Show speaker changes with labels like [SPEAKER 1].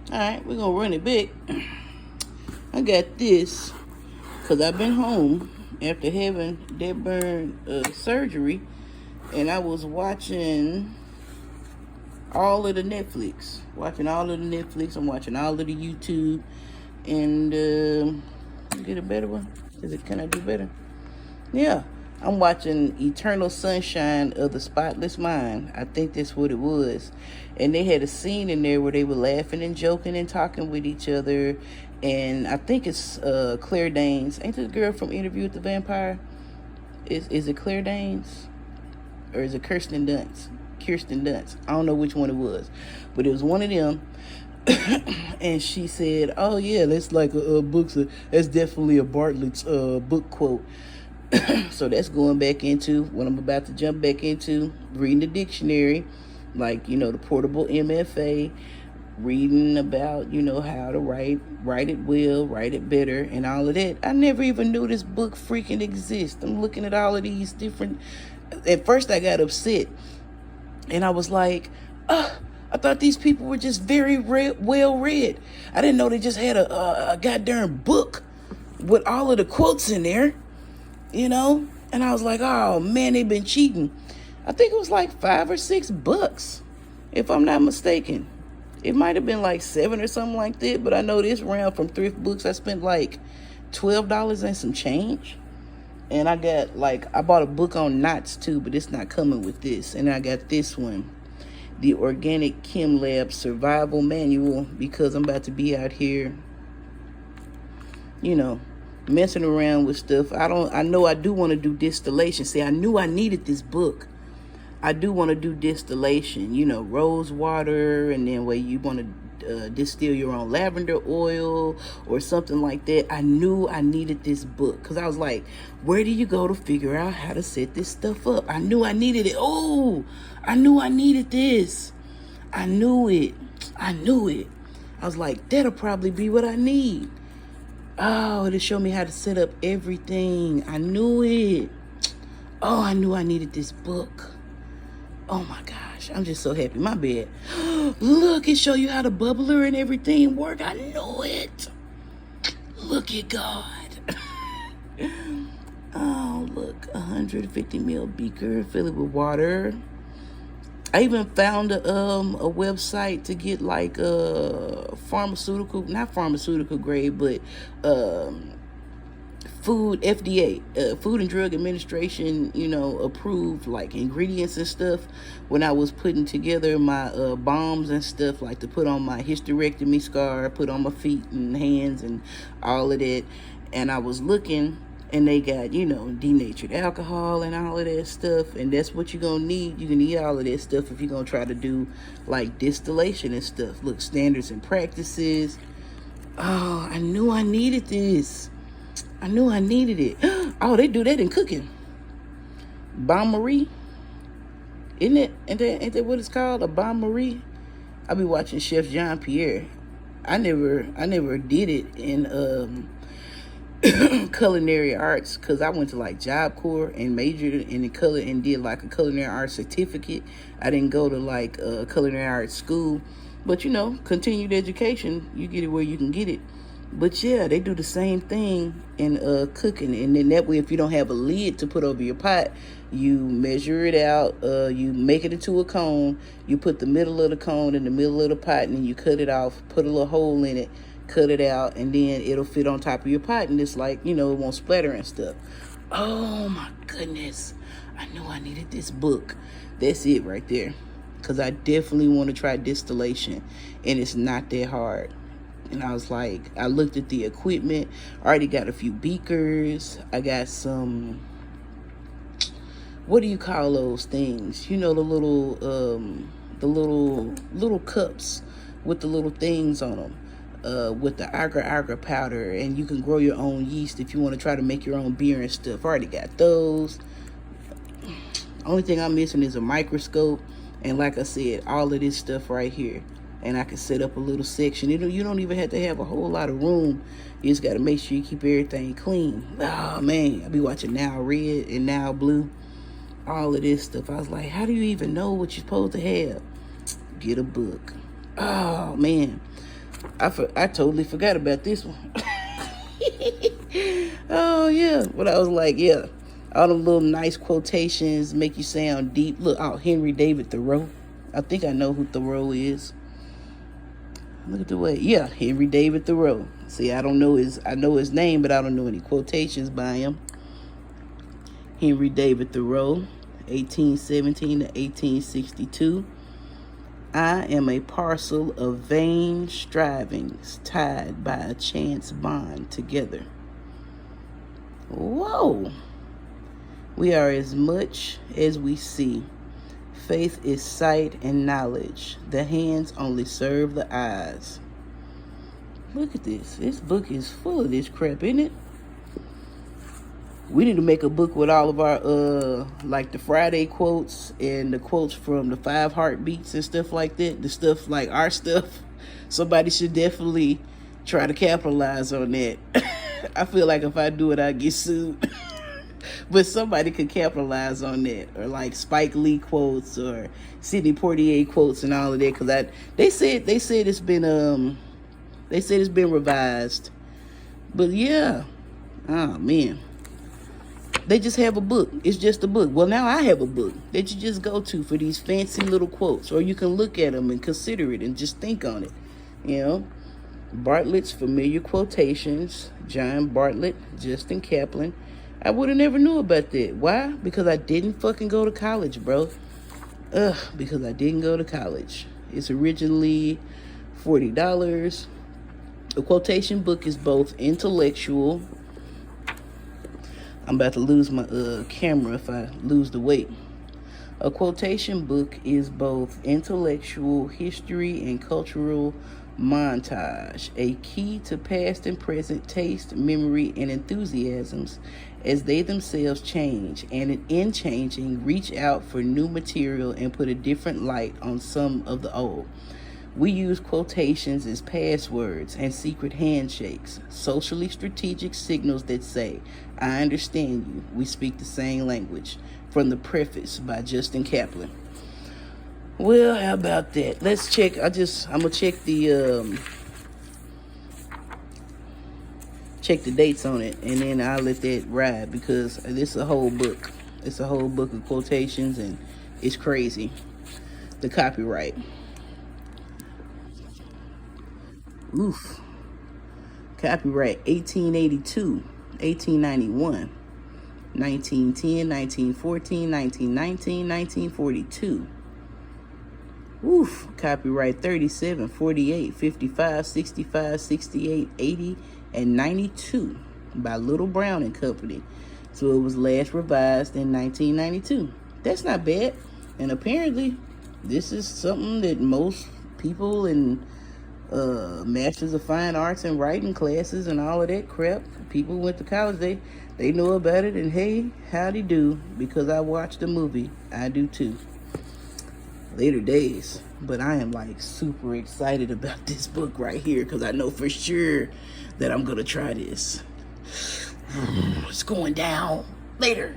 [SPEAKER 1] Alright, we're gonna run it back. I got this because I've been home after having that burn surgery, and I was watching all of the Netflix. I'm watching all of the YouTube, and get a better one. Can I do better? Yeah, I'm watching Eternal Sunshine of the Spotless Mind. I think that's what it was. And they had a scene in there where they were laughing and joking and talking with each other. And I think it's Claire Danes. Ain't this girl from Interview with the Vampire? Is it Claire Danes? Or is it Kirsten Dunst? Kirsten Dunst. I don't know which one it was. But it was one of them. And she said, oh yeah, that's like a book. That's definitely a Bartlett's book quote. So that's going back into what I'm about to jump back into, reading the dictionary, like, the portable MFA, reading about, how to write it well, write it better, and all of that. I never even knew this book freaking exists. I'm looking at all of these different. At first I got upset, and I was like, I thought these people were just very well read. I didn't know they just had a goddamn book with all of the quotes in there. And I was like, oh man, they've been cheating. I think it was like $5 or $6, if I'm not mistaken. It might have been like $7 or something like that, but I know this round from Thrift Books, I spent like $12 and some change. And I bought a book on knots too, but it's not coming with this. And I got this one, the Organic Chem Lab Survival Manual, because I'm about to be out here, messing around with stuff. I know I do want to do distillation. See, I knew I needed this book. I do want to do distillation, rose water, and then where you want to distill your own lavender oil or something like that. I knew I needed this book because I was like, where do you go to figure out how to set this stuff up? I knew I needed it. Oh, I knew I needed this. I knew it. I was like, that'll probably be what I need. Oh, it'll show me how to set up everything. I knew it. Oh, I knew I needed this book. Oh my gosh, I'm just so happy. My bad. Look, it show you how the bubbler and everything work. I knew it. Look at God. Oh, look, 150 ml beaker, fill it with water. I even found a website to get like not pharmaceutical grade, but food FDA, Food and Drug Administration, approved like ingredients and stuff when I was putting together my bombs and stuff, like to put on my hysterectomy scar, put on my feet and hands and all of that. And I was looking, and they got, denatured alcohol and all of that stuff. And that's what you're going to need. You can need all of that stuff if you're going to try to do, like, distillation and stuff. Look, standards and practices. Oh, I knew I needed this. I knew I needed it. Oh, they do that in cooking. Bain-marie. Ain't that what it's called? A bain-marie? I be watching Chef Jean Pierre. I never did it in culinary arts because I went to like Job Corps and majored in the color and did like a culinary arts certificate. I didn't go to like a culinary arts school, but continued education, you get it where you can get it. But yeah, they do the same thing in cooking, and then that way, if you don't have a lid to put over your pot, you measure it out, you make it into a cone, you put the middle of the cone in the middle of the pot, and then you cut it off, put a little hole in it, cut it out, and then it'll fit on top of your pot, and it's like, it won't splatter and stuff. Oh my goodness, I knew I needed this book. That's it right there, because I definitely want to try distillation, and it's not that hard. And I was like, I looked at the equipment. I already got a few beakers. I got some, what do you call those things? The little cups with the little things on them, with the agar powder, and you can grow your own yeast if you want to try to make your own beer and stuff. I already got those. Only thing I'm missing is a microscope, and like I said, all of this stuff right here. And I can set up a little section. You don't even have to have a whole lot of room. You just got to make sure you keep everything clean. Oh, man. I be watching Now Red and Now Blue. All of this stuff. I was like, how do you even know what you're supposed to have? Get a book. Oh, man. I totally forgot about this one. Oh yeah, but I was like, yeah, all them little nice quotations make you sound deep. Look, oh, Henry David Thoreau. I think I know who Thoreau is. Look at the way, yeah, Henry David Thoreau. See, I know his name, but I don't know any quotations by him. Henry David Thoreau, 1817 to 1862. I am a parcel of vain strivings tied by a chance bond together. Whoa. We are as much as we see. Faith is sight and knowledge. The hands only serve the eyes. Look at this. This book is full of this crap, isn't it? We need to make a book with all of our, like the Friday quotes and the quotes from the 5 Heartbeats and stuff like that. The stuff like our stuff. Somebody should definitely try to capitalize on that. I feel like if I do it, I'd get sued. But somebody could capitalize on that. Or like Spike Lee quotes or Sidney Poitier quotes and all of that. Because they said it's been, revised. But yeah. Oh, man. They just have a book. It's just a book. Well, now I have a book that you just go to for these fancy little quotes. Or you can look at them and consider it and just think on it. You know? Bartlett's Familiar Quotations. John Bartlett. Justin Kaplan. I would have never knew about that. Why? Because I didn't fucking go to college, bro. Because I didn't go to college. It's originally $40. A quotation book is both intellectual. I'm about to lose my camera if I lose the weight. A quotation book is both intellectual, history, and cultural montage, a key to past and present taste, memory, and enthusiasms as they themselves change, and in changing, reach out for new material and put a different light on some of the old. We use quotations as passwords and secret handshakes, socially strategic signals that say, I understand you, we speak the same language. From the preface by Justin Kaplan. Well, how about that? Let's check. I'm gonna check the dates on it, and then I'll let that ride because this is a whole book. It's a whole book of quotations, and it's crazy. The copyright. Oof. Copyright 1882, 1891, 1910, 1914, 1919, 1942. Oof. Copyright 37, 48, 55, 65, 68, 80, and 92 by Little Brown and Company. So it was last revised in 1992. That's not bad. And apparently, this is something that most people in Masters of Fine Arts and writing classes and all of that crap, people went to college, they know about it, and hey, howdy do, because I watched the movie. I do too. Later days. But I am like super excited about this book right here because I know for sure that I'm gonna try this. It's going down later.